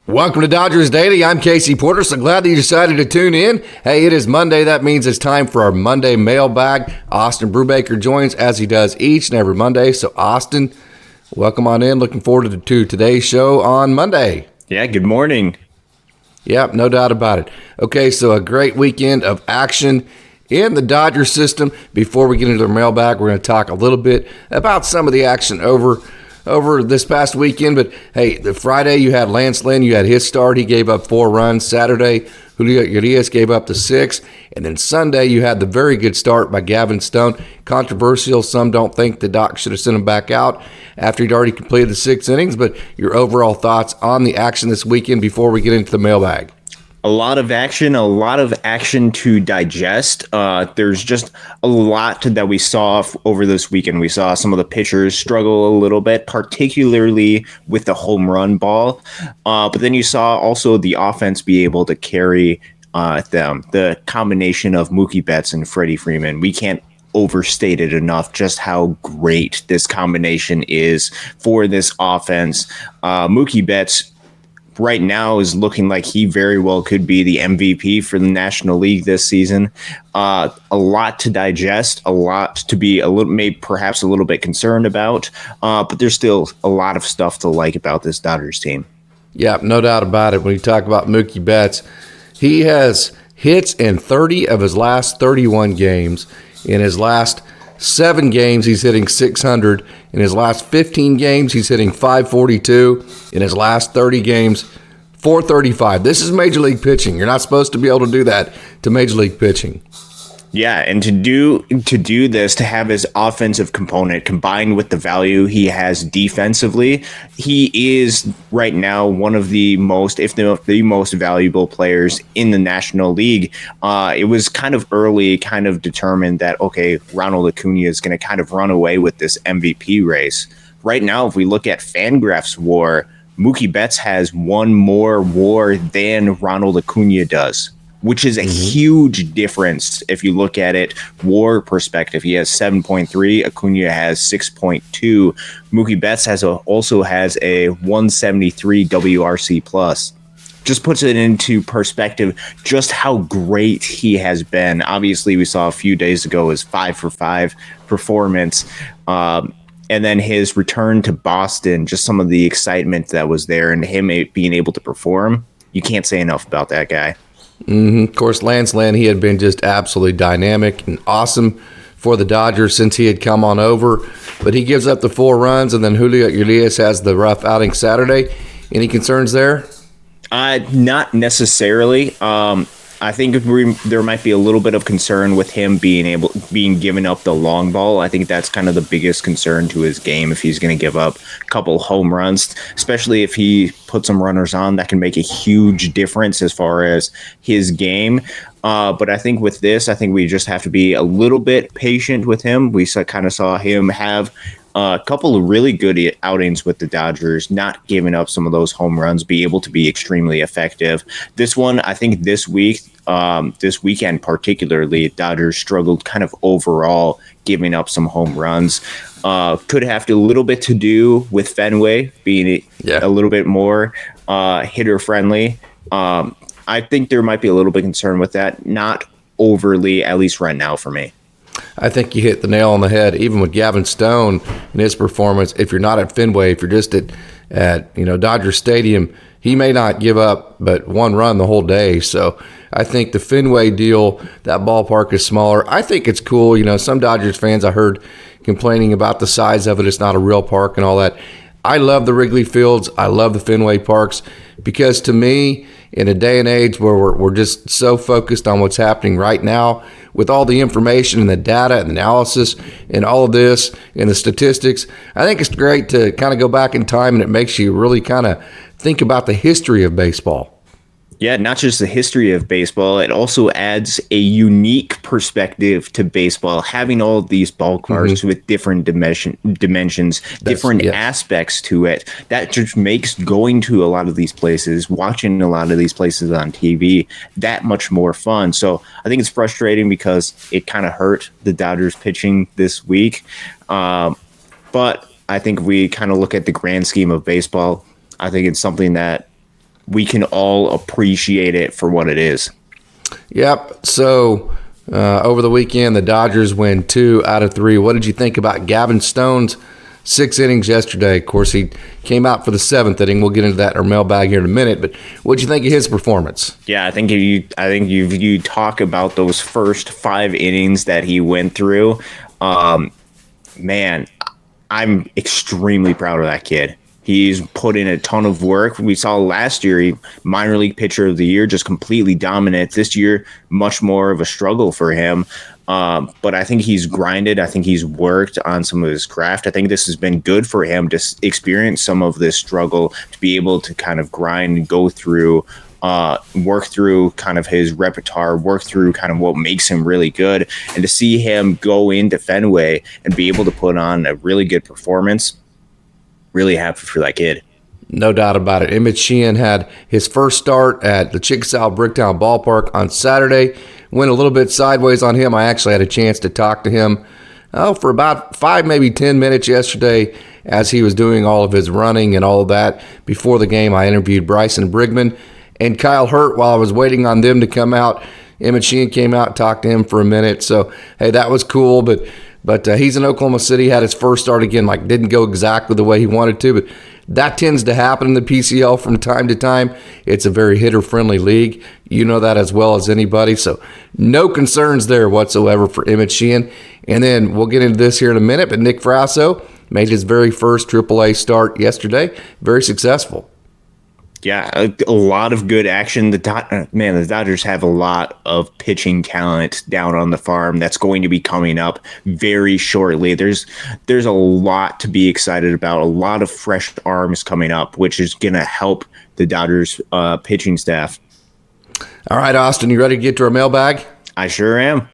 Welcome to Dodgers Daily. I'm Casey Porter. So glad that you decided to tune in. Hey, it is Monday. That means it's time for our Monday mailbag. Austin Brubaker joins as he does each and every Monday. So, Austin, welcome on in. Looking forward to today's show on Monday. Yeah, good morning. Yep, no doubt about it. Okay, so a great weekend of action in the Dodger system. Before we get into the mailbag, we're going to talk a little bit about some of the action over this past weekend. But hey, the Friday you had Lancelynn, you had his start. He gave up 4 runs. Saturday, juliourias gave up to 6. And then Sunday you had the very good start by gavinstone. Controversial. Some don't think the Doc should have sent him back out after he'd already completed the 6 innings. But your overall thoughts on the action this weekend before we get into the mailbag? A lot of action to digest. There's just a lot that we saw over this weekend. We saw some of the pitchers struggle a little bit, particularly with the home run ball. But then you saw also the offense be able to carry them. The combination of Mookie Betts and Freddie Freeman. We can't overstate it enough just how great this combination is for this offense. Mookie Betts right now is looking like he very well could be the MVP for the National League this season. A lot to digest, a lot to be perhaps a little bit concerned about, but there's still a lot of stuff to like about this Dodgers team. Yeah, no doubt about it. When you talk about Mookie Betts, he has hits in 30 of his last 31 games. In his last 7 games, he's hitting .600. In his last 15 games, he's hitting .542. In his last 30 games, .435. This is Major League pitching. You're not supposed to be able to do that to Major League pitching. Yeah, and to do this, to have his offensive component combined with the value he has defensively, he is right now one of the most, if not the most valuable players in the National League. It was kind of early, kind of determined that, okay, Ronald Acuna is going to kind of run away with this MVP race. Right now, if we look at Fangraphs WAR, Mookie Betts has one more WAR than Ronald Acuna does, which is a huge difference if you look at it WAR perspective. He has 7.3, Acuna has 6.2. Mookie Betts also has a 173 WRC plus. Just puts it into perspective just how great he has been. Obviously, we saw a few days ago his 5 for 5 performance. And then his return to Boston, just some of the excitement that was there and him being able to perform. You can't say enough about that guy. Of course, Lancelynn, he had been just absolutely dynamic and awesome for the Dodgers since he had come on over. But he gives up the 4 runs, and then juliourias has the rough outing Saturday. Any concerns there? Not necessarily. I think there might be a little bit of concern with him being given up the long ball. I think that's kind of the biggest concern to his game if he's going to give up a couple home runs, especially if he puts some runners on. That can make a huge difference as far as his game. But I think with this, I think we just have to be a little bit patient with him. We kind of saw him have a couple of really good outings with the Dodgers, not giving up some of those home runs, be able to be extremely effective. This one, I think this weekend particularly, Dodgers struggled kind of overall giving up some home runs. Could have a little bit to do with Fenway being a little bit more hitter friendly. I think there might be a little bit concerned with that. Not overly, at least right now for me. I think you hit the nail on the head. Even with Gavin Stone and his performance, if you're not at Fenway, if you're just at Dodger Stadium, he may not give up but 1 run the whole day. So I think the Fenway deal, that ballpark is smaller. I think it's cool. Some Dodgers fans I heard complaining about the size of it. It's not a real park and all that. I love the Wrigley Fields. I love the Fenway Parks because to me, in a day and age where we're just so focused on what's happening right now with all the information and the data and analysis and all of this and the statistics, I think it's great to kind of go back in time, and it makes you really kind of think about the history of baseball. Yeah, not just the history of baseball. It also adds a unique perspective to baseball, having all of these ballparks with different dimensions, different aspects to it. That just makes going to a lot of these places, watching a lot of these places on TV, that much more fun. So I think it's frustrating because it kind of hurt the Dodgers pitching this week. But I think if we kind of look at the grand scheme of baseball, I think it's something that we can all appreciate it for what it is. Yep. So over the weekend, the Dodgers win 2 out of 3. What did you think about Gavin Stone's 6 innings yesterday? Of course, he came out for the 7th inning. We'll get into that in our mailbag here in a minute. But what did you think of his performance? Yeah, I think you talk about those first 5 innings that he went through. Man, I'm extremely proud of that kid. He's put in a ton of work. We saw last year, minor league pitcher of the year, just completely dominant. This year, much more of a struggle for him. But I think he's grinded. I think he's worked on some of his craft. I think this has been good for him to experience some of this struggle, to be able to kind of grind and go through, work through kind of his repertoire, work through kind of what makes him really good. And to see him go into Fenway and be able to put on a really good performance, really happy for that kid. No doubt about it. Emmett Sheehan had his first start at the Chickasaw Bricktown Ballpark on Saturday. Went a little bit sideways on him. I actually had a chance to talk to him for about 5, maybe 10 minutes yesterday as he was doing all of his running and all of that. Before the game, I interviewed Bryson Brigman and Kyle Hurt while I was waiting on them to come out. Emmett Sheehan came out and talked to him for a minute. So, hey, that was cool. But he's in Oklahoma City, had his first start again, didn't go exactly the way he wanted to, but that tends to happen in the PCL from time to time. It's a very hitter-friendly league. You know that as well as anybody, so no concerns there whatsoever for Emmett Sheehan. And then we'll get into this here in a minute, but Nick Frasso made his very first AAA start yesterday. Very successful. Yeah, a lot of good action. The Dodgers have a lot of pitching talent down on the farm that's going to be coming up very shortly. There's a lot to be excited about, a lot of fresh arms coming up, which is going to help the Dodgers pitching staff. All right, Austin, you ready to get to our mailbag? I sure am.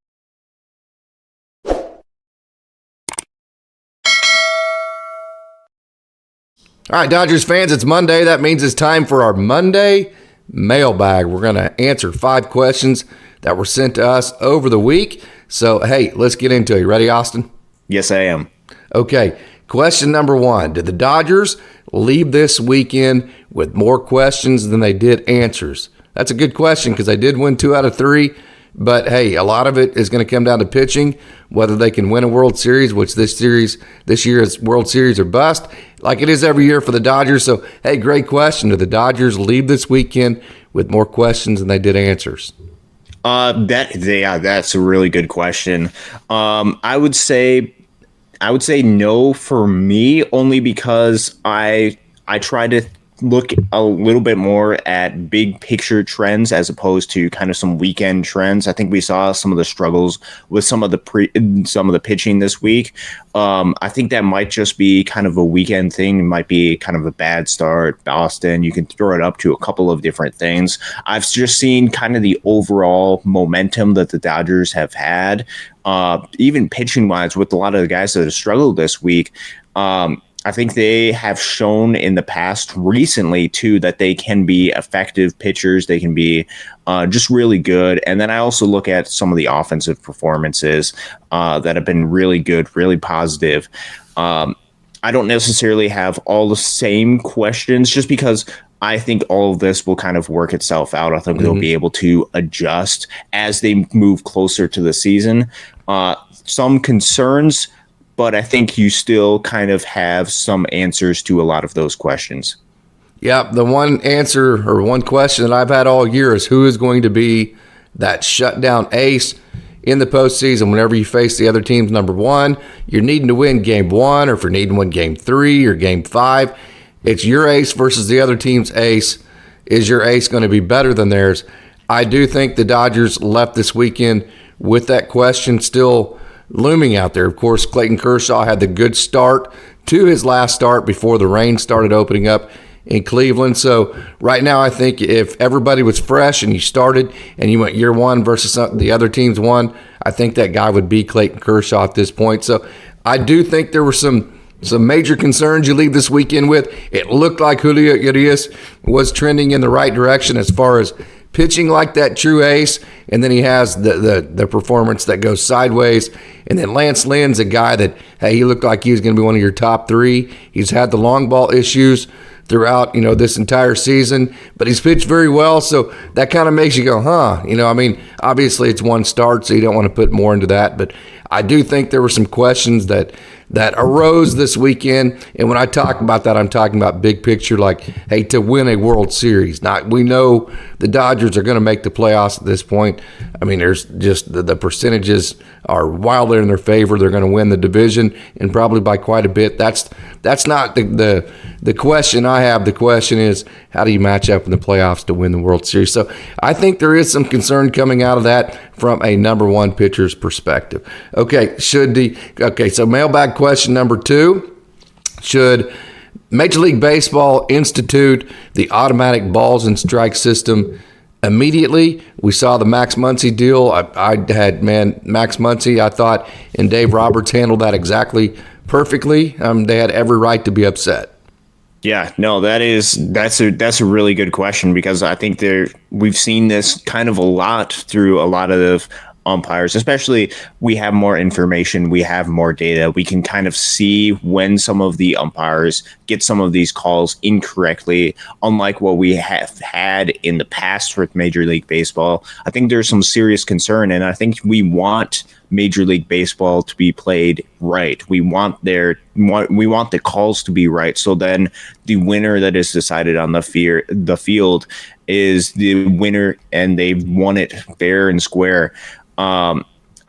All right, Dodgers fans, it's Monday. That means it's time for our Monday mailbag. We're going to answer 5 questions that were sent to us over the week. So, hey, let's get into it. You ready, Austin? Yes, I am. Okay, question number 1. Did the Dodgers leave this weekend with more questions than they did answers? That's a good question because they did win 2 out of 3. But, hey, a lot of it is going to come down to pitching, whether they can win a World Series, which this year is World Series or bust, like it is every year for the Dodgers. So, hey, great question. Did the Dodgers leave this weekend with more questions than they did answers? That's a really good question. I would say no for me, only because I try to look a little bit more at big picture trends as opposed to kind of some weekend trends. I think we saw some of the struggles with some of the pitching this week. I think that might just be kind of a weekend thing. It might be kind of a bad start. Boston, you can throw it up to a couple of different things. I've just seen kind of the overall momentum that the Dodgers have had, even pitching wise, with a lot of the guys that have struggled this week. I think they have shown in the past recently, too, that they can be effective pitchers. They can be just really good. And then I also look at some of the offensive performances that have been really good, really positive. I don't necessarily have all the same questions just because I think all of this will kind of work itself out. I think they'll be able to adjust as they move closer to the season. Some concerns, but I think you still kind of have some answers to a lot of those questions. Yeah, the one answer or one question that I've had all year is who is going to be that shutdown ace in the postseason whenever you face the other team's number 1. You're needing to win game 1, or if you're needing to win game 3 or game 5. It's your ace versus the other team's ace. Is your ace going to be better than theirs? I do think the Dodgers left this weekend with that question still looming out there. Of course, Clayton Kershaw had the good start to his last start before the rain started opening up in Cleveland. So right now, I think if everybody was fresh and you started and you went year 1 versus the other team's 1, I think that guy would be Clayton Kershaw at this point. So I do think there were some major concerns you leave this weekend with. It looked like Juliourias was trending in the right direction as far as pitching like that true ace, and then he has the performance that goes sideways. And then Lancelyn's a guy that, hey, he looked like he was going to be one of your top 3. He's had the long ball issues throughout, this entire season, but he's pitched very well. So that kind of makes you go, huh? Obviously it's one start, so you don't want to put more into that. But I do think there were some questions that arose this weekend. And when I talk about that, I'm talking about big picture, like, hey, to win a World Series. We know the Dodgers are going to make the playoffs at this point. There's just the percentages are wildly in their favor. They're going to win the division, and probably by quite a bit. That's not the question I have. The question is, how do you match up in the playoffs to win the World Series? So I think there is some concern coming out of that from a number one pitcher's perspective. Okay, so mailbag question number 2, should Major League Baseball institute the automatic balls and strike system immediately? We saw the Max Muncy deal. Max Muncy, I thought, and Dave Roberts handled that exactly perfectly. They had every right to be upset. Yeah, no, that's a really good question, because I think we've seen this kind of a lot through a lot of umpires, especially we have more information, we have more data, we can kind of see when some of the umpires get some of these calls incorrectly, unlike what we have had in the past with Major League Baseball. I think there's some serious concern, and I think we want Major League Baseball to be played right. We want the calls to be right, so then the winner that is decided on the field is the winner, and they've won it fair and square. I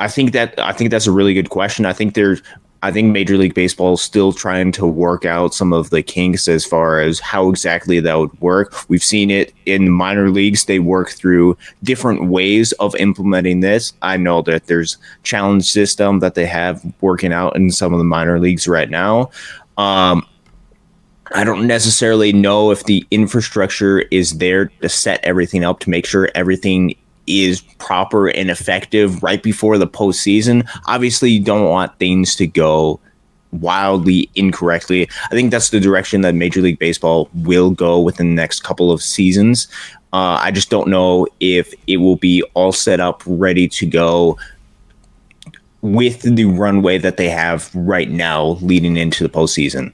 think that's a really good question. I think Major League Baseball is still trying to work out some of the kinks as far as how exactly that would work. We've seen it in the minor leagues. They work through different ways of implementing this. I know that there's challenge system that they have working out in some of the minor leagues right now. I don't necessarily know if the infrastructure is there to set everything up to make sure everything is proper and effective right before the postseason. Obviously, you don't want things to go wildly incorrectly. I think that's the direction that Major League Baseball will go within the next couple of seasons. I just don't know if it will be all set up, ready to go with the runway that they have right now leading into the postseason.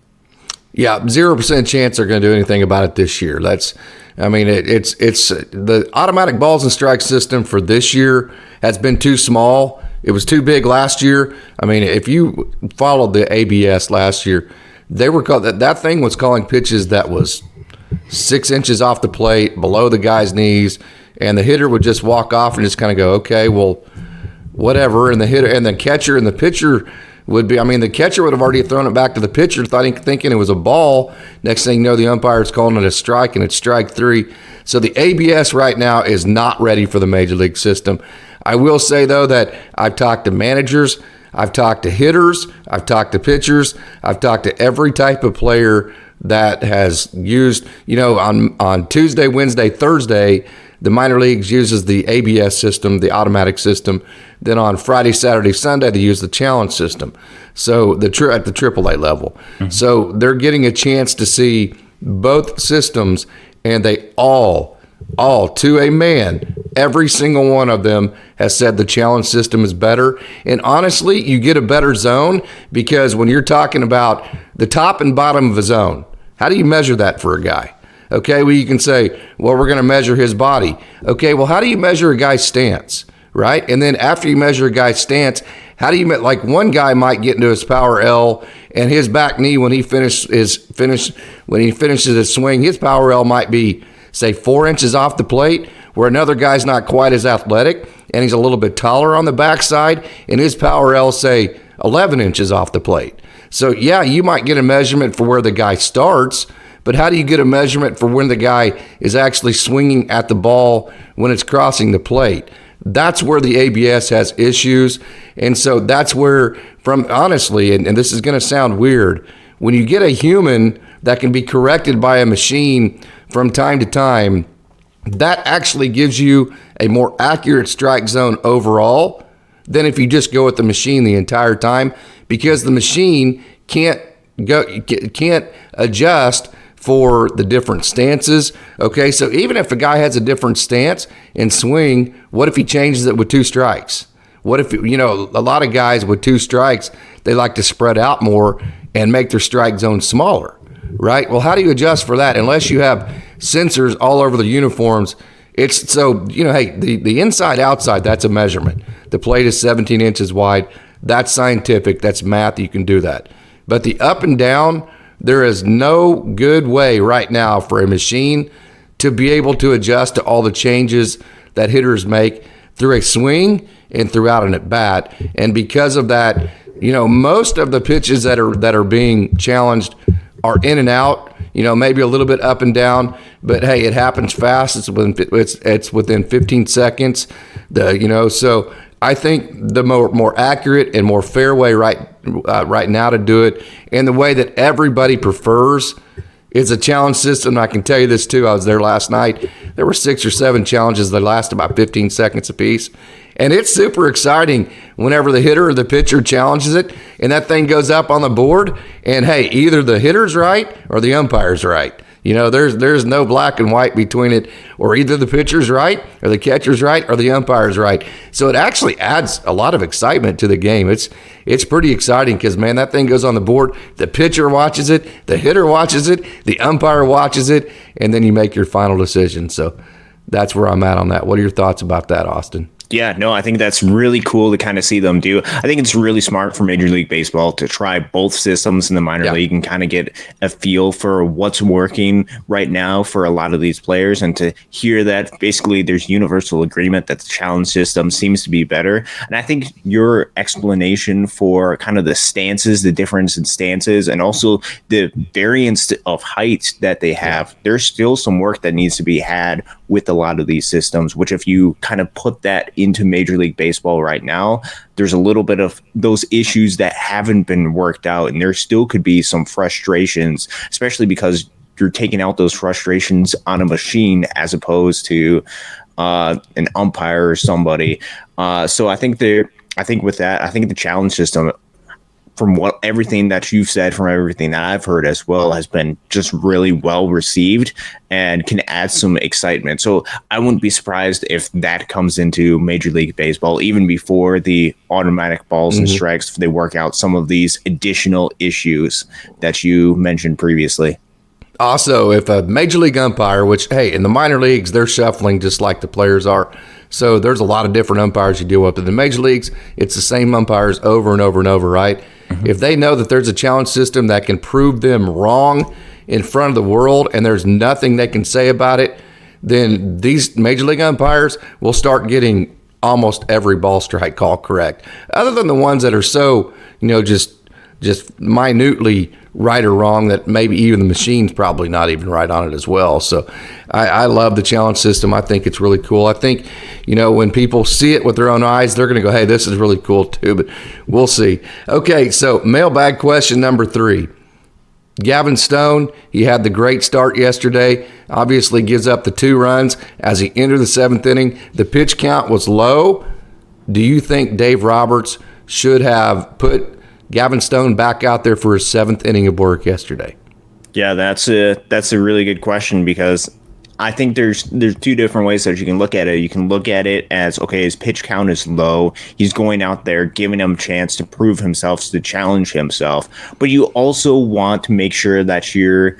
Yeah, 0% chance they're going to do anything about it this year. It's the automatic balls and strike system for this year has been too small. It was too big last year. If you followed the ABS last year, they were that thing was calling pitches that was 6 inches off the plate, below the guy's knees, and the hitter would just walk off and just kind of go, okay, well, whatever. And the hitter and the catcher and the pitcher would be, the catcher would have already thrown it back to the pitcher, thinking it was a ball. Next thing you know, the umpire's calling it a strike, and it's strike 3. So the ABS right now is not ready for the Major League system. I will say, though, that I've talked to managers, I've talked to hitters, I've talked to pitchers, I've talked to every type of player that has used, on Tuesday, Wednesday, Thursday, the minor leagues uses the ABS system, the automatic system. Then on Friday, Saturday, Sunday, they use the challenge system. So at the AAA level. Mm-hmm. So they're getting a chance to see both systems, and they all to a man, every single one of them has said the challenge system is better. And honestly, you get a better zone, because when you're talking about the top and bottom of a zone, how do you measure that for a guy? Okay, well, you can say, well, we're going to measure his body. Okay, well, how do you measure a guy's stance, right? And then after you measure a guy's stance, how do you, like, one guy might get into his power L, and his back knee, when he finishes his swing, his power L might be, say, 4 inches off the plate, where another guy's not quite as athletic, and he's a little bit taller on the backside, and his power L, say, 11 inches off the plate. So, yeah, you might get a measurement for where the guy starts, but how do you get a measurement for when the guy is actually swinging at the ball when it's crossing the plate? That's where the ABS has issues. And so that's where, honestly, and this is going to sound weird, when you get a human that can be corrected by a machine from time to time, that actually gives you a more accurate strike zone overall than if you just go with the machine the entire time, because the machine can't adjust for the different stances. Okay, so even if a guy has a different stance and swing, what if he changes it with 2 strikes? What if, a lot of guys with 2 strikes, they like to spread out more and make their strike zone smaller. right? Well, how do you adjust for that? Unless you have sensors all over the uniforms, it's so, hey, the inside outside, that's a measurement. The plate is 17 inches wide. That's scientific. That's math. You can do that. But the up and down, there is no good way right now for a machine to be able to adjust to all the changes that hitters make through a swing and throughout an at bat. And because of that, most of the pitches that are being challenged are in and out, maybe a little bit up and down, but hey, it happens fast. It's within 15 seconds. So I think the more accurate and more fair way right now to do it, and the way that everybody prefers, is a challenge system. I can tell you this too. I was there last night. There were 6 or 7 challenges that last about 15 seconds apiece. And it's super exciting whenever the hitter or the pitcher challenges it and that thing goes up on the board. And hey, either the hitter's right or the umpire's right. There's no black and white between it, or either the pitcher's right or the catcher's right or the umpire's right. So it actually adds a lot of excitement to the game. It's pretty exciting because, man, that thing goes on the board. The pitcher watches it, the hitter watches it, the umpire watches it, and then you make your final decision. So that's where I'm at on that. What are your thoughts about that, Austin? Yeah, no, I think that's really cool to kind of see them do. I think it's really smart for Major League Baseball to try both systems in the minor league and kind of get a feel for what's working right now for a lot of these players, and to hear that basically there's universal agreement that the challenge system seems to be better. And I think your explanation for kind of the stances, the difference in stances, and also the variance of height that they have, there's still some work that needs to be had with a lot of these systems, which if you kind of put that into Major League Baseball right now, there's a little bit of those issues that haven't been worked out, and there still could be some frustrations, especially because you're taking out those frustrations on a machine as opposed to an umpire or somebody. So I think with that, I think the challenge system, from everything that you've said, from everything that I've heard as well, has been just really well received and can add some excitement. So I wouldn't be surprised if that comes into Major League Baseball even before the automatic balls and strikes, if they work out some of these additional issues that you mentioned previously. Also, if a major league umpire, which, hey, in the minor leagues, they're shuffling just like the players are. So there's a lot of different umpires you deal with. In the major leagues, it's the same umpires over and over and over, right? If they know that there's a challenge system that can prove them wrong in front of the world and there's nothing they can say about it, then these major league umpires will start getting almost every ball strike call correct. Other than the ones that are so, just minutely right or wrong that maybe even the machine's probably not even right on it as well. So I love the challenge system. I think it's really cool. I think, when people see it with their own eyes, they're going to go, hey, this is really cool too, but we'll see. Okay, so mailbag question number 3. Gavin Stone, he had the great start yesterday, obviously gives up the 2 runs as he entered the 7th inning. The pitch count was low. Do you think Dave Roberts should have put Gavin Stone back out there for his 7th inning of work yesterday? Yeah, that's a really good question, because I think there's 2 different ways that you can look at it. You can look at it as, okay, his pitch count is low. He's going out there, giving him a chance to prove himself, to challenge himself. But you also want to make sure that you're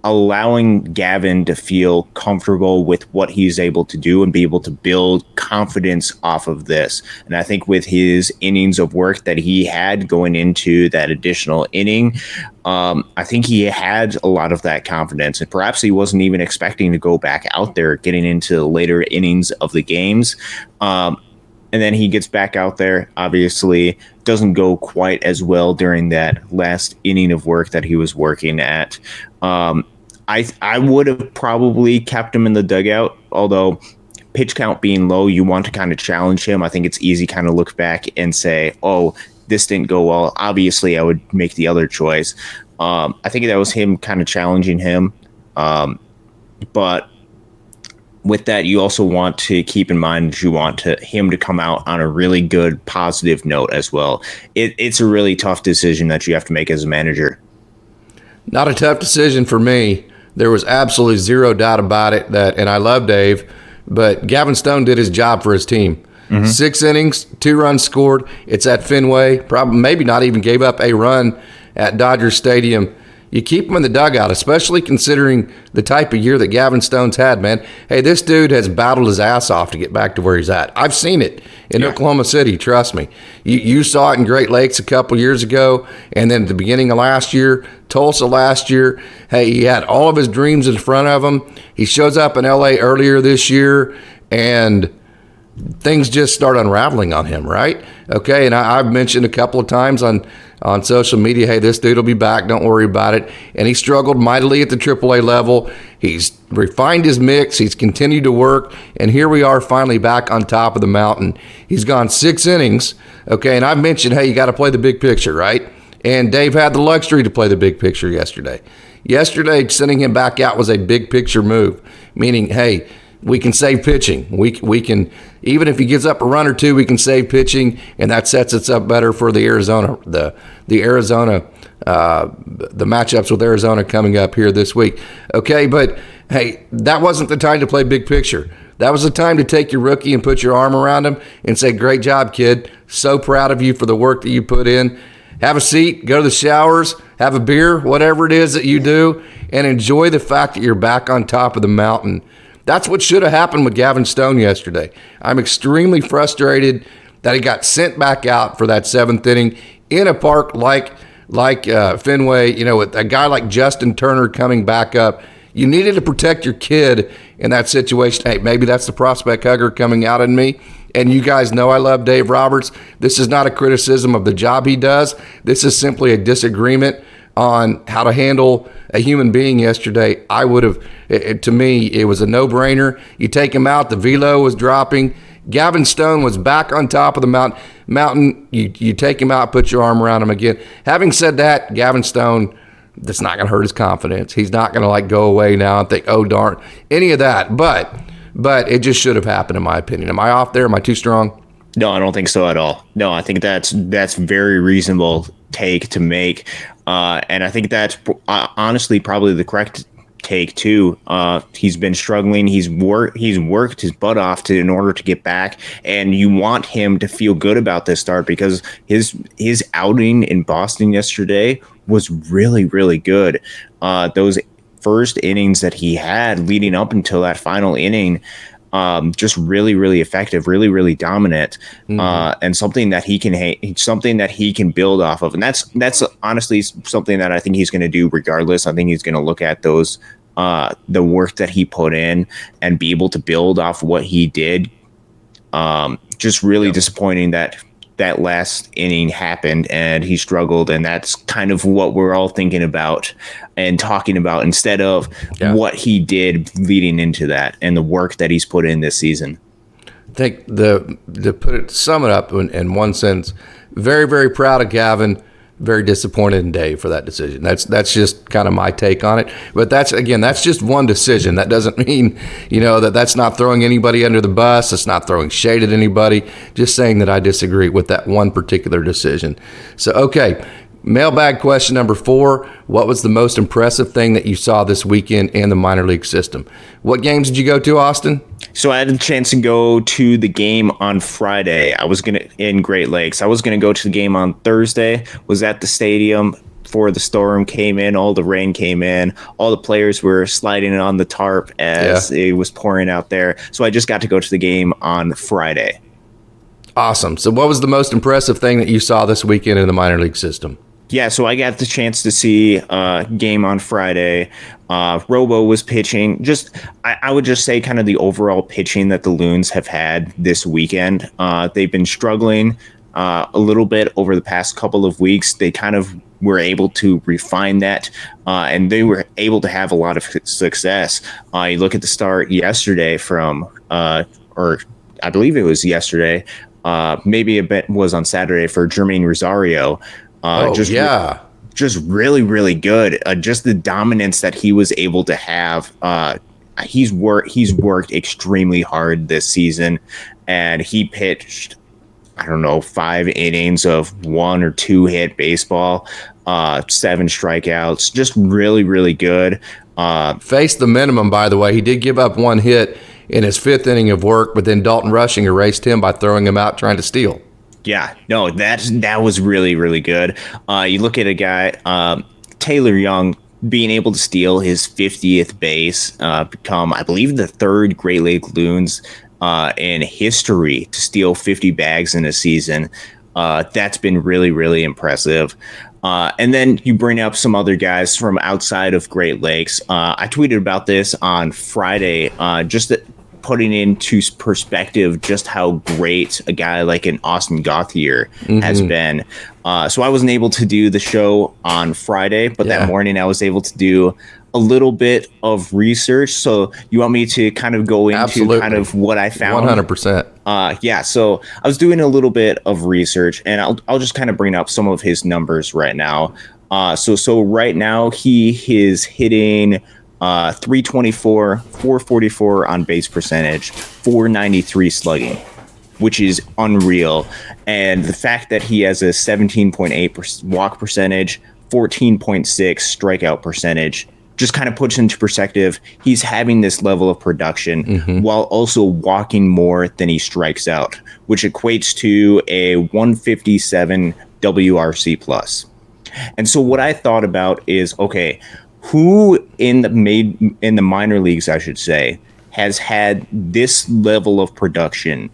allowing Gavin to feel comfortable with what he's able to do and be able to build confidence off of this. And I think with his innings of work that he had going into that additional inning, I think he had a lot of that confidence, and perhaps he wasn't even expecting to go back out there getting into the later innings of the games. And then he gets back out there, obviously doesn't go quite as well during that last inning of work that he was working at. I would have probably kept him in the dugout, although pitch count being low, you want to kind of challenge him. I think it's easy kind of look back and say, oh, this didn't go well. Obviously, I would make the other choice. I think that was him kind of challenging him. But with that, you also want to keep in mind that you want him to come out on a really good, positive note as well. It's a really tough decision that you have to make as a manager. Not a tough decision for me. There was absolutely zero doubt about it and I love Dave, but Gavin Stone did his job for his team. 6 innings, 2 runs scored. It's at Fenway. Probably maybe not even gave up a run at Dodger Stadium. you keep him in the dugout, especially considering the type of year that Gavin Stone's had, man. Hey, this dude has battled his ass off to get back to where he's at. I've seen it in Oklahoma City, trust me. You saw it in Great Lakes a couple years ago, and then at the beginning of last year, Tulsa last year. Hey, he had all of his dreams in front of him. He shows up in L.A. earlier this year, and things just start unraveling on him, right? Okay, and I've mentioned a couple of times on social media, hey, this dude will be back, don't worry about it. And he struggled mightily at the AAA level. He's refined his mix, he's continued to work, and here we are finally back on top of the mountain. He's gone 6 innings, okay, and I've mentioned, hey, you got to play the big picture, right? And Dave had the luxury to play the big picture yesterday. Yesterday, sending him back out was a big picture move, meaning, hey, we can save pitching. We can, even if he gives up a run or two, we can save pitching, and that sets us up better for the Arizona, the matchups with Arizona coming up here this week. Okay, but hey, that wasn't the time to play big picture. That was the time to take your rookie and put your arm around him and say, great job, kid. So proud of you for the work that you put in. Have a seat, go to the showers, have a beer, whatever it is that you do, and enjoy the fact that you're back on top of the mountain. That's what should have happened with Gavin Stone yesterday. I'm extremely frustrated that he got sent back out for that 7th inning in a park like Fenway, with a guy like Justin Turner coming back up. You needed to protect your kid in that situation. Hey, maybe that's the prospect hugger coming out in me. And you guys know I love Dave Roberts. This is not a criticism of the job he does. This is simply a disagreement on how to handle a human being yesterday. I would have, to me, it was a no-brainer. You take him out, the velo was dropping. Gavin Stone was back on top of the mountain. You take him out, put your arm around him again. Having said that, Gavin Stone, that's not going to hurt his confidence. He's not going to go away now and think, oh, darn, any of that. But it just should have happened, in my opinion. Am I off there? Am I too strong? No, I don't think so at all. No, I think that's very reasonable take to make. And I think that's honestly probably the correct take too. He's been struggling. He's worked his butt off in order to get back, and you want him to feel good about this start because his outing in Boston yesterday was really, really good. Those first innings that he had leading up until that final inning, just really, really effective, really, really dominant, and something that he can build off of. And that's honestly something that I think he's going to do regardless. I think he's going to look at those, the work that he put in and be able to build off what he did. Just really disappointing that last inning happened and he struggled, and that's kind of what we're all thinking about and talking about instead of what he did leading into that and the work that he's put in this season. I think sum it up in one sentence, very, very proud of Gavin, very disappointed in Dave for that decision. That's just kind of my take on it. But that's just one decision. That doesn't mean, that's not throwing anybody under the bus. It's not throwing shade at anybody. Just saying that I disagree with that one particular decision. So, okay, mailbag question number 4. What was the most impressive thing that you saw this weekend in the minor league system? What games did you go to, Austin? So I had a chance to go to the game on Friday. In Great Lakes. I was gonna go to the game on Thursday. Was at the stadium before the storm came in. All the rain came in. All the players were sliding on the tarp as it was pouring out there. So I just got to go to the game on Friday. Awesome. So what was the most impressive thing that you saw this weekend in the minor league system? Yeah, so I got the chance to see a game on Friday. Robo was pitching. I would just say kind of the overall pitching that the Loons have had this weekend. They've been struggling a little bit over the past couple of weeks. They kind of were able to refine that, and they were able to have a lot of success. You look at the start yesterday or I believe it was yesterday. Maybe a bit was on Saturday for Jermaine Rosario. Just really, really good. Just the dominance that he was able to have. He's worked extremely hard this season, and he pitched, 5 innings of 1 or 2 hit baseball, 7 strikeouts. Just really, really good. Faced the minimum, by the way. He did give up 1 hit in his 5th inning of work, but then Dalton Rushing erased him by throwing him out trying to steal. Yeah, no, that was really, really good. You look at a guy, Taylor Young being able to steal his 50th base, become, I believe, the third Great Lake Loons in history to steal 50 bags in a season. That's been really, really impressive. And then you bring up some other guys from outside of Great Lakes. I tweeted about this on Friday, just putting into perspective just how great a guy like an Austin Gauthier has been. So I wasn't able to do the show on Friday, but that morning I was able to do a little bit of research. So you want me to kind of go into kind of what I found? 100%. Yeah. So I was doing a little bit of research, and I'll just kind of bring up some of his numbers right now. So right now he is hitting 324, 444 on base percentage, 493 slugging, which is unreal. And the fact that he has a 17.8 walk percentage, 14.6 strikeout percentage, just kind of puts into perspective, he's having this level of production while also walking more than he strikes out, which equates to a 157 WRC plus. And so what I thought about is, okay, who in the minor leagues, I should say, has had this level of production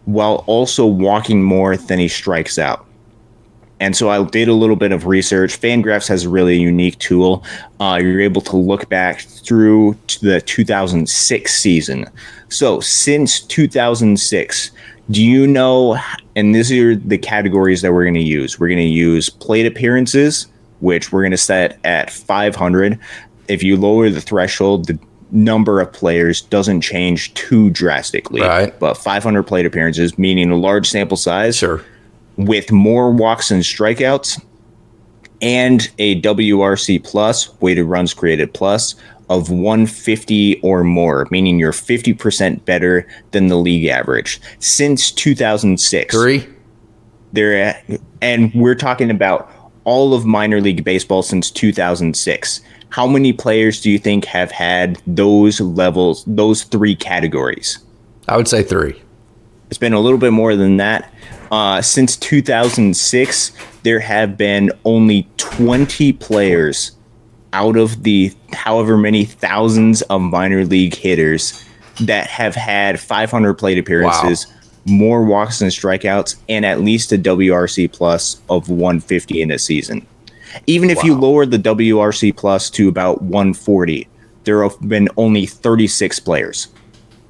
while also walking more than he strikes out? And so I did a little bit of research. Fangraphs has a really unique tool. You're able to look back through to the 2006 season. So since 2006, do you know, and these are the categories that we're going to use. We're going to use plate appearances, which we're going to set at 500. If you lower the threshold, the number of players doesn't change too drastically. Right. But 500 plate appearances, meaning a large sample size. Sure. With more walks and strikeouts, and a WRC plus, weighted runs created plus, of 150 or more, meaning you're 50% better than the league average. Since 2006. And we're talking about all of minor league baseball since 2006. How many players do you think have had those levels, those three categories? I would say 3. It's been a little bit more than that. Since 2006, there have been only 20 players out of the however many thousands of minor league hitters that have had 500 plate appearances, more walks and strikeouts, and at least a WRC plus of 150 in a season. Even if you lower the WRC plus to about 140, there have been only 36 players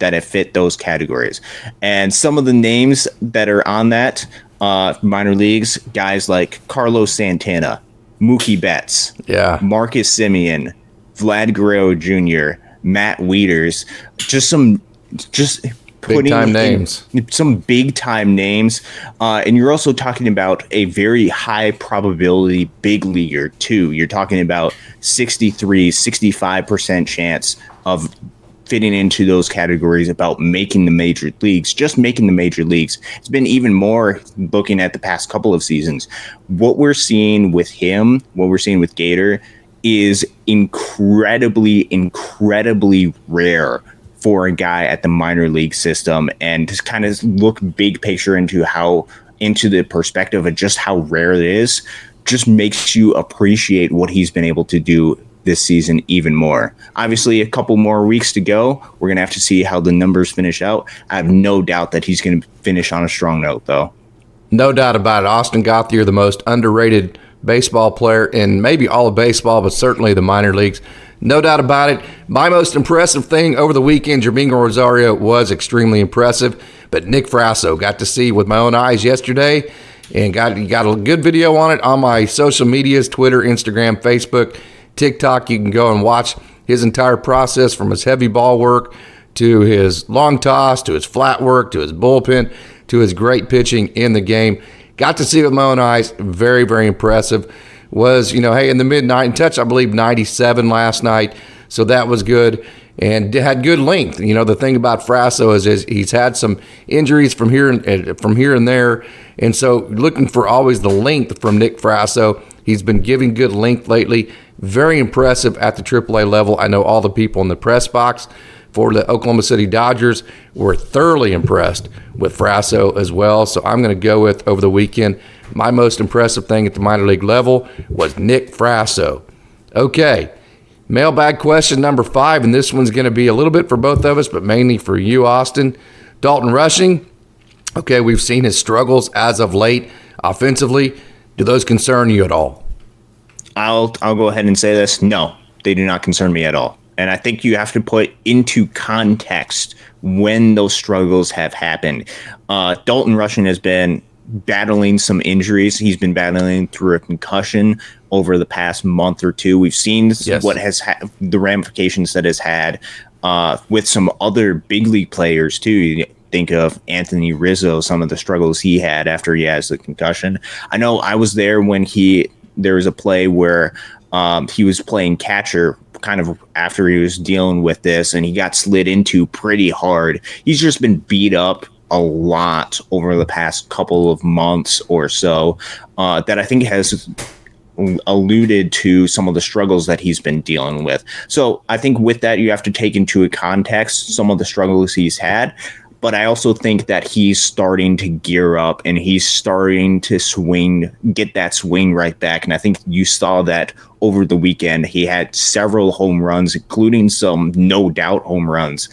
that have fit those categories. And some of the names that are on that minor leagues, guys like Carlos Santana, Mookie Betts, Marcus Semien, Vlad Guerrero Jr., Matt Wieters, just putting big time names, some big time names. And you're also talking about a very high probability big leaguer too. You're talking about 65% chance of fitting into those categories, about making the major leagues, just making the major leagues. It's been even more looking at the past couple of seasons. What we're seeing with him, what we're seeing with Gator, is incredibly rare for a guy at the minor league system. And just kind of look big picture into the perspective of just how rare it is, just makes you appreciate what he's been able to do this season even more. Obviously, a couple more weeks to go. We're going to have to see how the numbers finish out. I have no doubt that he's going to finish on a strong note, though. No doubt about it. Austin Gauthier, the most underrated baseball player in maybe all of baseball, but certainly the minor leagues. No doubt about it. My most impressive thing over the weekend, Jermingo Rosario was extremely impressive, but Nick Frasso got to see with my own eyes yesterday, and got a good video on it on my social medias, Twitter, Instagram, Facebook, TikTok. You can go and watch his entire process, from his heavy ball work to his long toss to his flat work to his bullpen to his great pitching in the game. Got to see it with my own eyes. Very, very impressive. Was, in the mid-90, touched, I believe, 97 last night, so that was good, and had good length. The thing about Frasso is he's had some injuries from here and there, and so looking for always the length from Nick Frasso. He's been giving good length lately. Very impressive at the AAA level. I know all the people in the press box for the Oklahoma City Dodgers were thoroughly impressed with Frasso as well. So I'm going to go with, over the weekend, my most impressive thing at the minor league level was Nick Frasso. Okay, Mailbag question number 5, and this one's going to be a little bit for both of us, but mainly for you, Austin. Dalton Rushing. Okay, we've seen his struggles as of late offensively. Do those concern you at all? I'll go ahead and say this. No, they do not concern me at all. And I think you have to put into context when those struggles have happened. Dalton Rushing has been battling some injuries. He's been battling through a concussion over the past month or two. We've seen what has the ramifications that has had with some other big league players too. You think of Anthony Rizzo, some of the struggles he had after he has the concussion. I know I was there when there was a play where he was playing catcher kind of after he was dealing with this, and he got slid into pretty hard. He's just been beat up a lot over the past couple of months or so that I think has alluded to some of the struggles that he's been dealing with. So I think with that, you have to take into a context some of the struggles he's had. But I also think that he's starting to gear up and he's starting to get that swing right back. And I think you saw that over the weekend. He had several home runs, including some no doubt home runs.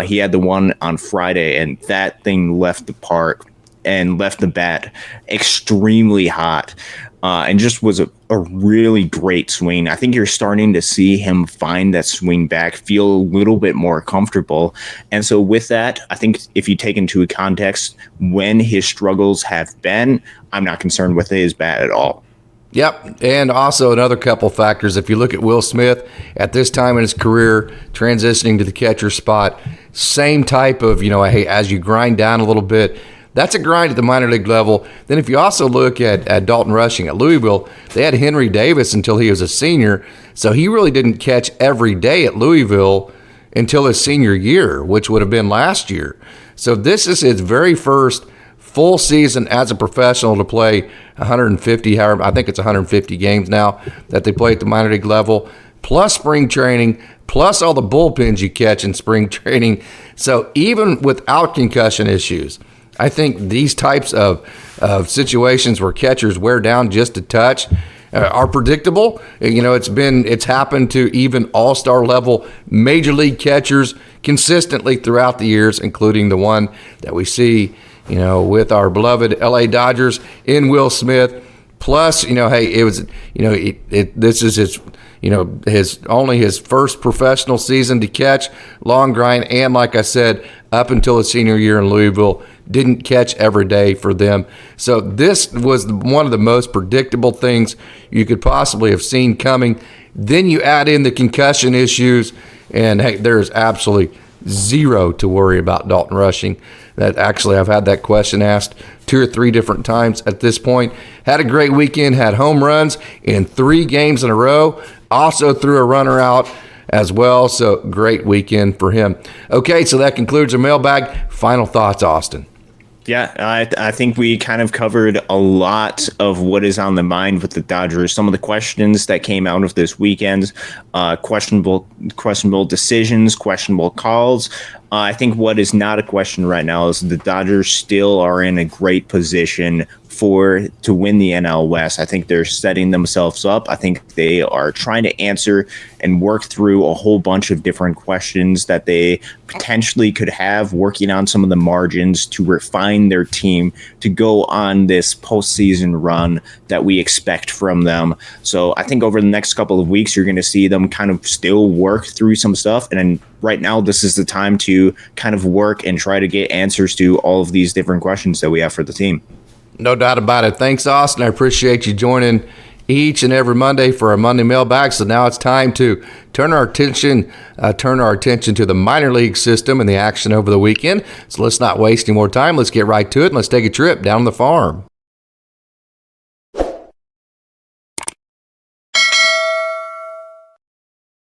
He had the one on Friday, and that thing left the park and left the bat extremely hot. And just was a really great swing. I think you're starting to see him find that swing back, feel a little bit more comfortable. And so with that, I think if you take into context when his struggles have been, I'm not concerned with his bat at all. Yep, and also another couple factors. If you look at Will Smith at this time in his career, transitioning to the catcher spot, same type of, hey, as you grind down a little bit, that's a grind at the minor league level. Then if you also look at Dalton Rushing at Louisville, they had Henry Davis until he was a senior, so he really didn't catch every day at Louisville until his senior year, which would have been last year. So this is his very first full season as a professional to play 150, however, I think it's 150 games now that they play at the minor league level, plus spring training, plus all the bullpens you catch in spring training. So even without concussion issues, I think these types of situations where catchers wear down just a touch are predictable. It's happened to even all-star level major league catchers consistently throughout the years, including the one that we see, with our beloved LA Dodgers in Will Smith. Plus, hey, it was, this is his first professional season to catch, long grind, and like I said, up until his senior year in Louisville, didn't catch every day for them. So this was one of the most predictable things you could possibly have seen coming. Then you add in the concussion issues, and hey, there's absolutely zero to worry about Dalton Rushing. That actually, I've had that question asked 2 or 3 different times at this point. Had a great weekend, had home runs in 3 games in a row, also threw a runner out as well. So great weekend for him. Okay, so that concludes our mailbag. Final thoughts, Austin. Yeah, I think we kind of covered a lot of what is on the mind with the Dodgers. Some of the questions that came out of this weekend, questionable decisions, questionable calls. I think what is not a question right now is the Dodgers still are in a great position to win the NL West. I think they're setting themselves up. I think they are trying to answer and work through a whole bunch of different questions that they potentially could have, working on some of the margins to refine their team to go on this postseason run that we expect from them. So I think over the next couple of weeks, you're going to see them kind of still work through some stuff. And then right now, this is the time to kind of work and try to get answers to all of these different questions that we have for the team. No doubt about it. Thanks, Austin. I appreciate you joining each and every Monday for our Monday mailbag. So now it's time to turn our attention to the minor league system and the action over the weekend. So let's not waste any more time. Let's get right to it, and let's take a trip down the farm.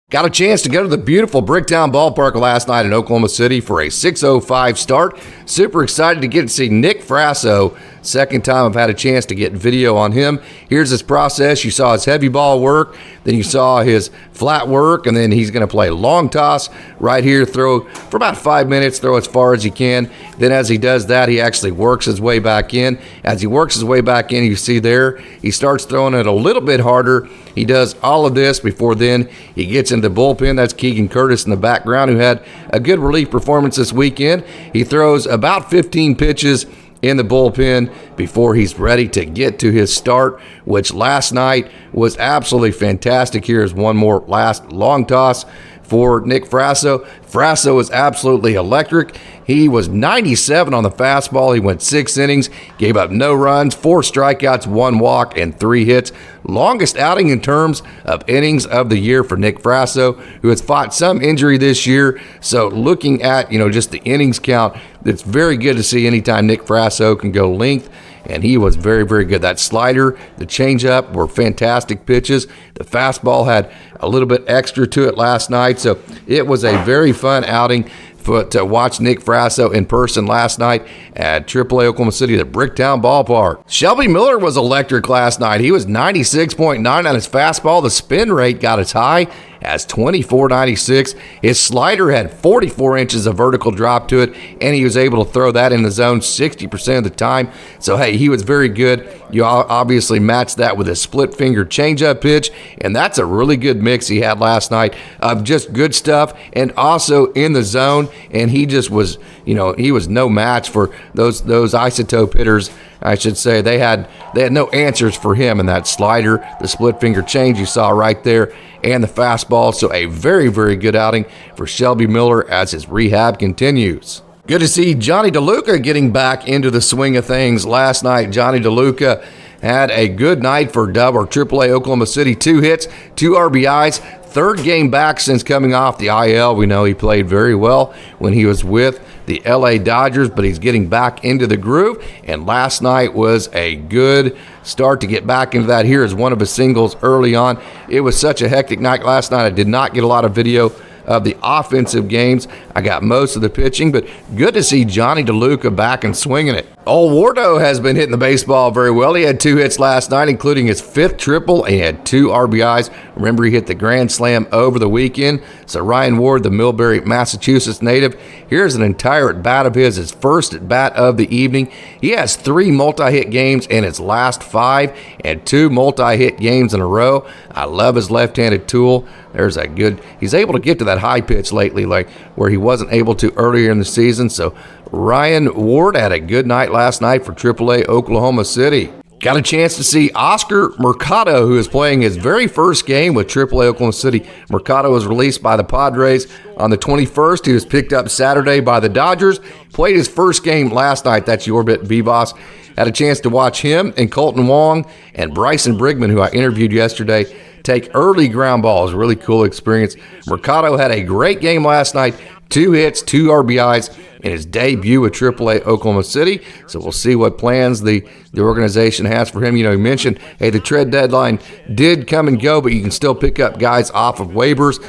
Got a chance to go to the beautiful Bricktown Ballpark last night in Oklahoma City for a 6:05 start. Super excited to get to see Nick Frasso Second time I've had a chance to get video on him. Here's his process. You saw his heavy ball work, then you saw his flat work, and then he's going to play long toss right here, throw for about 5 minutes, throw as far as he can. Then as he does that, he actually works his way back in. As he works his way back in, you see there, he starts throwing it a little bit harder. He does all of this before then he gets into the bullpen. That's Keegan Curtis in the background, who had a good relief performance this weekend. He throws about 15 pitches in the bullpen before he's ready to get to his start, which last night was absolutely fantastic. Here's one more last long toss for Nick Frasso. Frasso was absolutely electric. He was 97 on the fastball. He went 6 innings, gave up no runs, 4 strikeouts, 1 walk, and 3 hits. Longest outing in terms of innings of the year for Nick Frasso, who has fought some injury this year. So looking at, just the innings count, it's very good to see anytime Nick Frasso can go length. And he was very, very good. That slider, the changeup were fantastic pitches. The fastball had a little bit extra to it last night. So it was a very fun outing to watch Nick Frasso in person last night at AAA Oklahoma City, the Bricktown Ballpark. Shelbymiller was electric last night. He was 96.9 on his fastball. The spin rate got as high as 24.96. His slider had 44 inches of vertical drop to it, and he was able to throw that in the zone 60% of the time. So, hey, he was very good. You obviously matched that with a split-finger changeup pitch, and that's a really good mix he had last night of just good stuff and also in the zone. And he just was, he was no match for those isotope hitters. I should say they had no answers for him in that slider, the split finger change you saw right there, and the fastball. So a very, very good outing for Shelbymiller as his rehab continues. Good to see JonnyDeluca getting back into the swing of things. Last night, JonnyDeluca had a good night for AAA Oklahoma City. 2 hits, 2 RBIs, third game back since coming off the IL. We know he played very well when he was with the LA Dodgers, but he's getting back into the groove, and last night was a good start to get back into that. Here is one of his singles early on. It was such a hectic night last night. I did not get a lot of video of the offensive games. I got most of the pitching, but good to see JonnyDeluca back and swinging it. Old Wardo has been hitting the baseball very well. He had 2 hits last night, including his 5th triple, and he had 2 RBIs. Remember, he hit the grand slam over the weekend. So Ryanward, the Millbury, Massachusetts native, here's an entire at-bat of his first at-bat of the evening. He has 3 multi-hit games in his last 5 and 2 multi-hit games in a row. I love his left-handed tool. There's a good, he's able to get to that high pitch lately, like where he wasn't able to earlier in the season. So Ryan Ward had a good night last night for AAA Oklahoma City. Got a chance to see Oscar Mercado, who is playing his very first game with AAA Oklahoma City. Mercado was released by the Padres on the 21st. He was picked up Saturday by the Dodgers. Played his first game last night. That's Yorbit Vivas. Had a chance to watch him and Colton Wong and Bryson Brigman, who I interviewed yesterday, take early ground balls. Really cool experience. Mercado had a great game last night. 2 hits, 2 RBIs in his debut with AAA Oklahoma City. So we'll see what plans the organization has for him. He mentioned, hey, the trade deadline did come and go, but you can still pick up guys off of waivers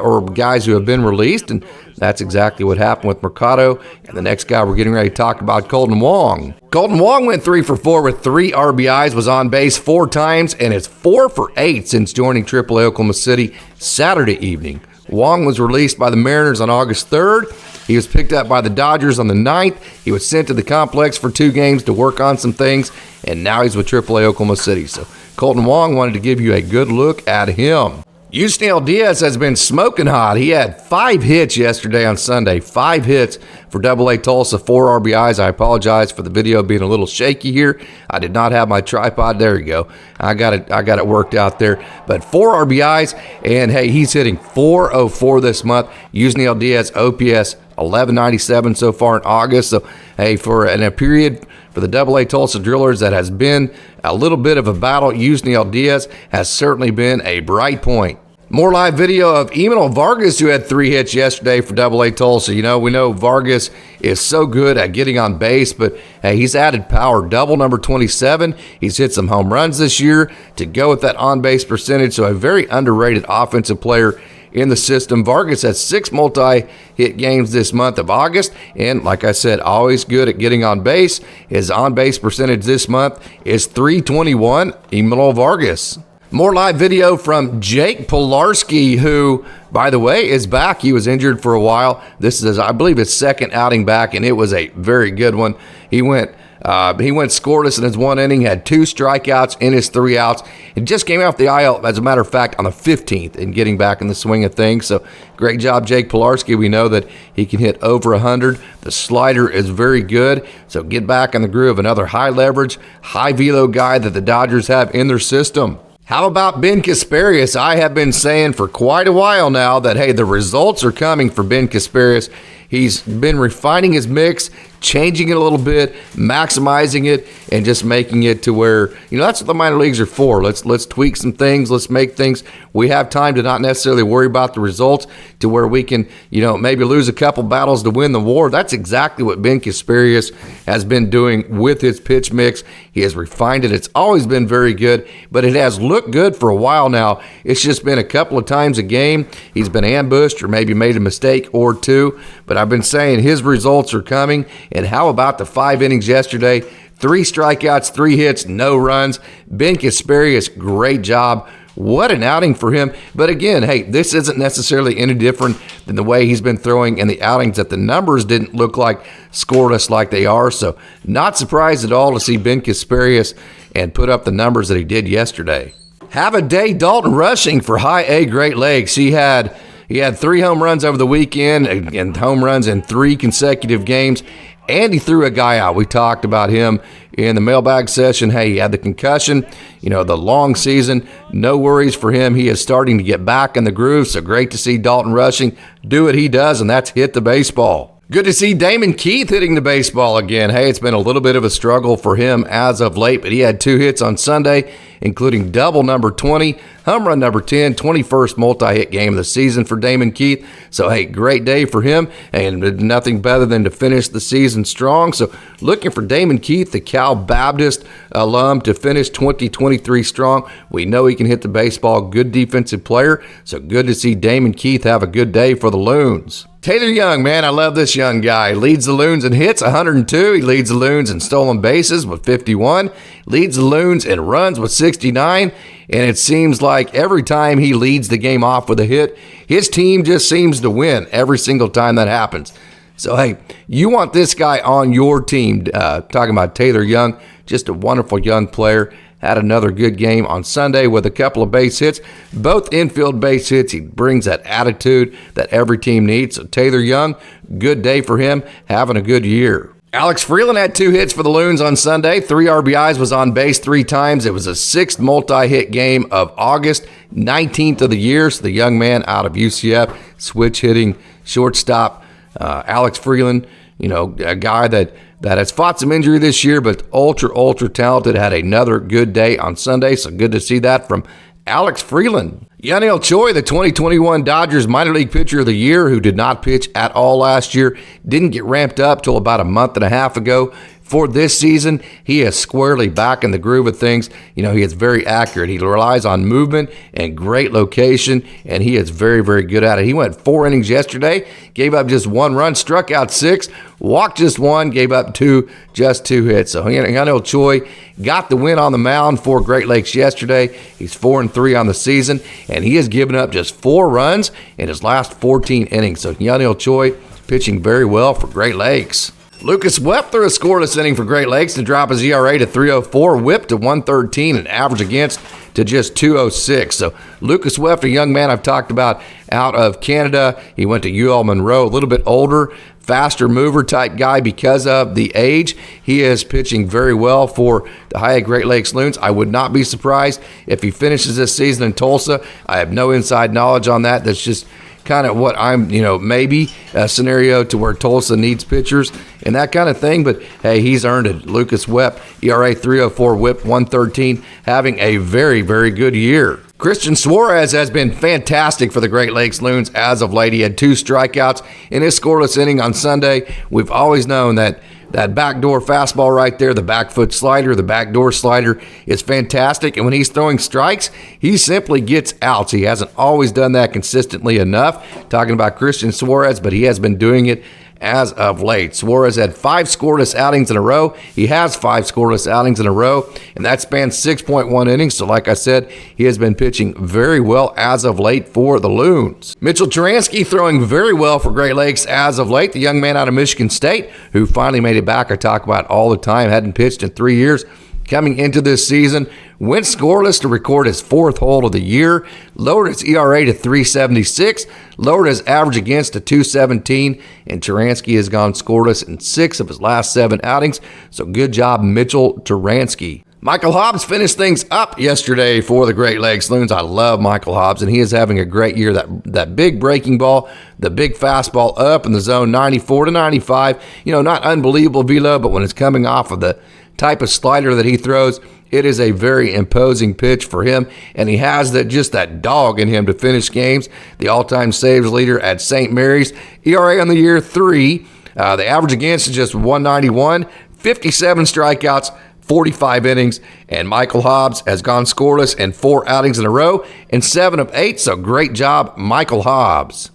or guys who have been released, and that's exactly what happened with Mercado. And the next guy we're getting ready to talk about, Colton Wong. Colton Wong went 3 for 4 with 3 RBIs, was on base 4 times, and is 4 for 8 since joining AAA Oklahoma City Saturday evening. Wong was released by the Mariners on August 3rd. He was picked up by the Dodgers on the 9th. He was sent to the complex for 2 games to work on some things, and now he's with AAA Oklahoma City. So Colton Wong wanted to give you a good look at him. Yusnieldiaz has been smoking hot. He had 5 hits yesterday on Sunday. 5 hits for AA Tulsa, 4 RBIs. I apologize for the video being a little shaky here. I did not have my tripod. There you go. I got it worked out there. But 4 RBIs, and hey, he's hitting .404 this month. Yusnieldiaz OPS 1197 so far in August. So hey, for a period for the AA Tulsa Drillers that has been a little bit of a battle, Yusnieldiaz has certainly been a bright point. More live video of Imanolvargas, who had 3 hits yesterday for AA Tulsa. We know Vargas is so good at getting on base, but hey, he's added power. Double number 27. He's hit some home runs this year to go with that on-base percentage. So a very underrated offensive player in the system. Vargas has 6 multi-hit games this month of August, and like I said, always good at getting on base. His on-base percentage this month is .321, Imanolvargas. More live video from Jake Pilarski, who, by the way, is back. He was injured for a while. This is, I believe, his second outing back, and it was a very good one. He went scoreless in his 1 inning, had 2 strikeouts in his 3 outs, and just came off the IL, as a matter of fact, on the 15th and getting back in the swing of things. So great job, Jake Pilarski. We know that he can hit over 100. The slider is very good. So get back in the groove. Another high leverage, high velo guy that the Dodgers have in their system. How about Ben Kasparius? I have been saying for quite a while now that, hey, the results are coming for Ben Kasparius. He's been refining his mix, changing it a little bit, maximizing it, and just making it to where, that's what the minor leagues are for. Let's tweak some things. Let's make things. We have time to not necessarily worry about the results, to where we can, maybe lose a couple battles to win the war. That's exactly what Ben Kasparius has been doing with his pitch mix. He has refined it. It's always been very good, but it has looked good for a while now. It's just been a couple of times a game he's been ambushed or maybe made a mistake or two, but I've been saying his results are coming. And how about the 5 innings yesterday? 3 strikeouts, 3 hits, no runs. Ben Kasparius, great job. What an outing for him. But again, hey, this isn't necessarily any different than the way he's been throwing in the outings, that the numbers didn't look like scoreless like they are. So not surprised at all to see Ben Kasparius and put up the numbers that he did yesterday. Have a day, Dalton Rushing for High A Great Lakes. He had 3 home runs over the weekend and home runs in 3 consecutive games. And he threw a guy out. We talked about him in the mailbag session. Hey, he had the concussion, the long season. No worries for him. He is starting to get back in the groove. So great to see Dalton Rushing do what he does, and that's hit the baseball. Good to see Damon Keith hitting the baseball again. Hey, it's been a little bit of a struggle for him as of late, but he had 2 hits on Sunday, including double number 20, home run number 10, 21st multi-hit game of the season for Damon Keith. So, hey, great day for him, and nothing better than to finish the season strong. So, looking for Damon Keith, the Cal Baptist alum, to finish 2023 strong. We know he can hit the baseball, good defensive player, so good to see Damon Keith have a good day for the Loons. Taylor Young, man, I love this young guy. Leads the Loons in hits, 102. He leads the Loons in stolen bases with 51. Leads the Loons in runs with 69. And it seems like every time he leads the game off with a hit, his team just seems to win every single time that happens. So, hey, you want this guy on your team. Talking about Taylor Young, just a wonderful young player. Had another good game on Sunday with a couple of base hits, both infield base hits. He brings that attitude that every team needs. So Taylor Young, good day for him, having a good year. Alex Freeland had 2 hits for the Loons on Sunday. 3 RBIs, was on base 3 times. It was a 6th multi-hit game of August, 19th of the year. So the young man out of UCF, switch hitting shortstop, Alex Freeland, a guy that has fought some injury this year, but ultra talented. Had another good day on Sunday, so good to see that from Alex Freeland. Hyunilchoi, the 2021 Dodgers minor league pitcher of the year, who did not pitch at all last year, didn't get ramped up till about a month and a half ago. For this season, he is squarely back in the groove of things. He is very accurate. He relies on movement and great location, and he is very, very good at it. He went 4 innings yesterday, gave up just 1 run, struck out 6, walked just 1, gave up 2 hits. So Hyunilchoi got the win on the mound for Great Lakes yesterday. He's 4-3 on the season, and he has given up just 4 runs in his last 14 innings. So Hyunilchoi pitching very well for Great Lakes. Lucas Webb threw a scoreless inning for Great Lakes to drop his ERA to 3.04, whip to 113, and average against to just 2.06. So Lucas Webb, a young man I've talked about out of Canada. He went to UL Monroe, a little bit older, faster mover type guy because of the age. He is pitching very well for the High A Great Lakes Loons. I would not be surprised if he finishes this season in Tulsa. I have no inside knowledge on that. That's just kind of what I'm, maybe a scenario to where Tulsa needs pitchers and that kind of thing. But, hey, he's earned it. Lucas Webb, ERA 3.04, whip 113, having a very, very good year. Christian Suarez has been fantastic for the Great Lakes Loons as of late. He had 2 strikeouts in his scoreless inning on Sunday. We've always known that That backdoor fastball right there, the back foot slider, the backdoor slider is fantastic. And when he's throwing strikes, he simply gets outs. He hasn't always done that consistently enough. Talking about Christian Suarez, but he has been doing it as of late. Suarez had 5 scoreless outings in a row. He has 5 scoreless outings in a row, and that spans 6.1 innings. So like I said, he has been pitching very well as of late for the Loons. Mitchell Turansky throwing very well for Great Lakes as of late. The young man out of Michigan State who finally made it back. I talk about all the time. Hadn't pitched in 3 years. Coming into this season, went scoreless to record his 4th hold of the year, lowered his ERA to 3.76, lowered his average against to 2.17, and Turansky has gone scoreless in 6 of his last 7 outings. So good job, Mitchell Turansky. Michael Hobbs finished things up yesterday for the Great Lakes Loons. I love Michael Hobbs, and he is having a great year. That big breaking ball, the big fastball up in the zone, 94 to 95. Not unbelievable velo, but when it's coming off of the type of slider that he throws, it is a very imposing pitch for him, and he has that dog in him to finish games. The all-time saves leader at St. Mary's, ERA on the year 3. The average against is just 191, 57 strikeouts, 45 innings, and Michael Hobbs has gone scoreless in 4 outings in a row and 7 of 8. So great job, Michael Hobbs.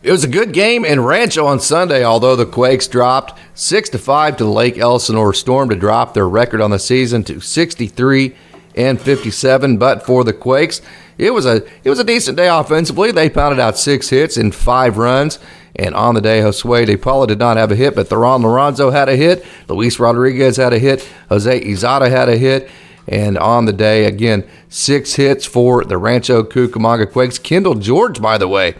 It was a good game in Rancho on Sunday, although the Quakes dropped 6-5 to the Lake Elsinore Storm to drop their record on the season to 63-57. But for the Quakes, it was a decent day offensively. They pounded out 6 hits and 5 runs. And on the day, Josue De Paula did not have a hit, but Theron Lorenzo had a hit. Luis Rodriguez had a hit. Jose Izada had a hit. And on the day, again, 6 hits for the Rancho Cucamonga Quakes. Kendall George, by the way,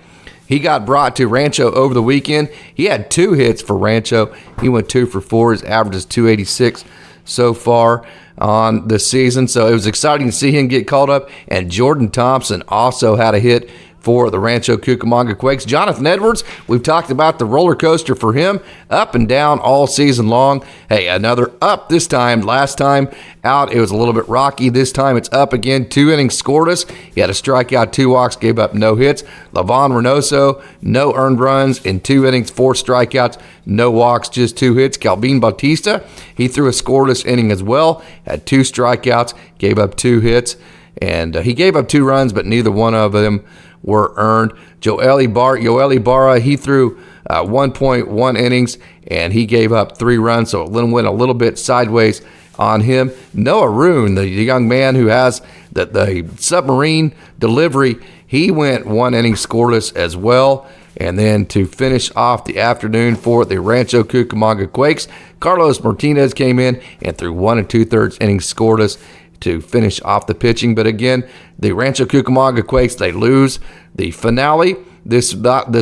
he got brought to Rancho over the weekend. He had 2 hits for Rancho. He went 2 for 4. His average is 286 so far on the season. So it was exciting to see him get called up. And Jordan Thompson also had a hit for the Rancho Cucamonga Quakes. Jonathan Edwards, we've talked about the roller coaster for him, up and down all season long. Hey, another up this time. Last time out, it was a little bit rocky. This time it's up again. 2 innings scoreless. He had a strikeout, 2 walks, gave up no hits. Lavon Reynoso, no earned runs in 2 innings, 4 strikeouts, no walks, just 2 hits. Calvin Bautista, he threw a scoreless inning as well, had 2 strikeouts, gave up 2 hits, and he gave up 2 runs, but neither one of them were earned. Yoeli Barra, he threw 1.1 innings, and he gave up 3 runs, so it went a little bit sideways on him. Noah Roon, the young man who has the submarine delivery, he went 1 inning scoreless as well. And then to finish off the afternoon for the Rancho Cucamonga Quakes, Carlos Martinez came in and threw 1 2/3 innings scoreless to finish off the pitching. But again, the Rancho Cucamonga Quakes, they lose the finale this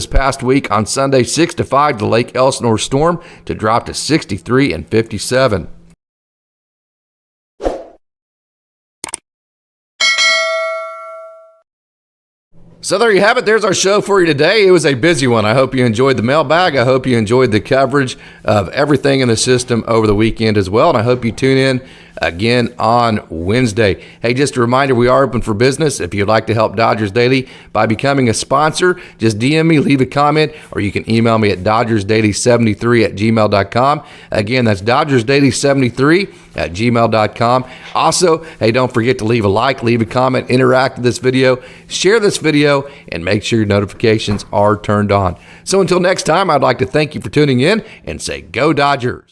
past week on Sunday, 6-5 to the Lake Elsinore Storm to drop to 63-57. So there you have it. There's our show for you today. It was a busy one. I hope you enjoyed the mailbag. I hope you enjoyed the coverage of everything in the system over the weekend as well. And I hope you tune in again on Wednesday. Hey, just a reminder, we are open for business. If you'd like to help Dodgers Daily by becoming a sponsor, just DM me, leave a comment, or you can email me at dodgersdaily73@gmail.com. Again, that's dodgersdaily73@gmail.com. Also, hey, don't forget to leave a like, leave a comment, interact with this video, share this video, and make sure your notifications are turned on. So until next time, I'd like to thank you for tuning in and say, go Dodgers.